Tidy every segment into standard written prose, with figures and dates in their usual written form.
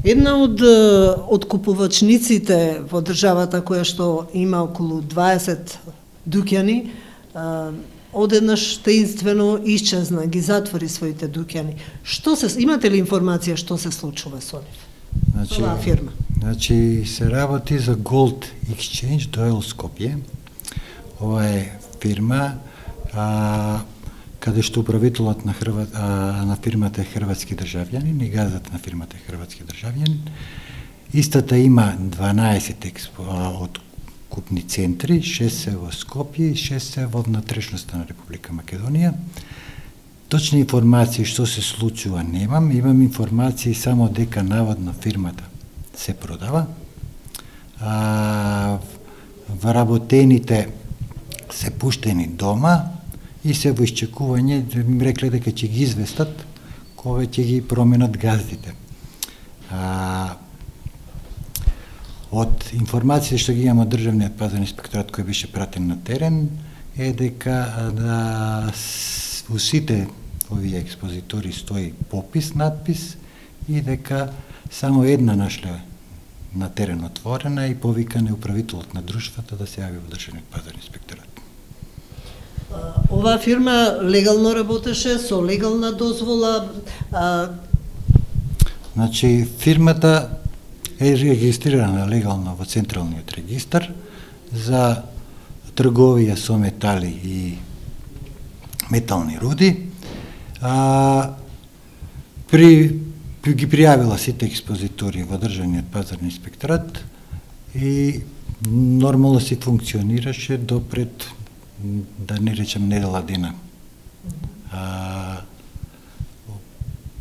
Една од откупувачниците во државата која што има околу 20 дуќани, одеднаш таинствено исчезна, ги затвори своите дуќани. Имате ли информација што се случува со нив? Со оваа фирма? Значи, се работи за Gold Exchange Doyle Скопје. Ова е фирма каде што управителот на фирмата е хрватски државјанин и газдата на фирмата е хрватски државјанин. Истата има 12 откупни центри, 6 се во Скопје и 6 се во внатрешноста на Република Македонија. Точни информации што се случува немам, имам информации само дека наводно фирмата се продава. Вработените се пуштени дома и се во исчекување, ми рекле дека ќе ги известат кога ќе ги променат газдите. Од информација што ги имам од Државниот пазарен инспекторат кој беше пратен на терен е дека во сите овие експозитори стои попис, надпис и дека само една нашле на терен отворена и повикан е управителот на друштвото да се јави во Државниот пазарен инспекторат. Оваа фирма легално работеше со легална дозвола? Значи, фирмата е регистрирана легално во Централниот регистар за трговија со метали и метални руди. Ги пријавила сите експозитори во Државниот пазарен инспекторат и нормално си функционираше допред, да не речем, недела дена.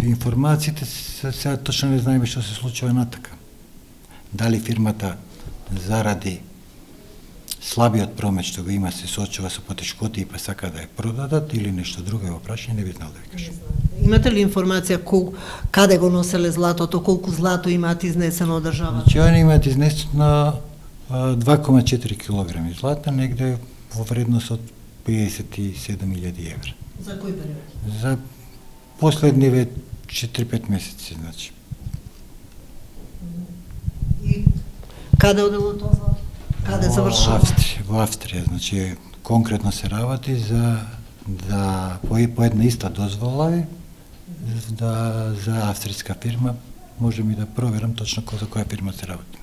Информациите сега точно не знаеме што се случува натака. Дали фирмата заради слабиот промет што го има се соочува со потешкоти и па сака да ја продадат или нешто друго е во прашање, не би знал да ви кажам. Имате ли информација каде го носеле златото, колку злато имаат изнесено од државата? Значи, они имаат изнесено 2,4 килограми злата, негде во вредност од 57.000 евра. За кој период? За последниве 4-5 месеци, значи. И каде одело тоа злато? Каде завршува? Во Австрија, значи конкретно се работи за по една иста дозвола е за австријска фирма, можем и да проверам точно за која фирма се работи.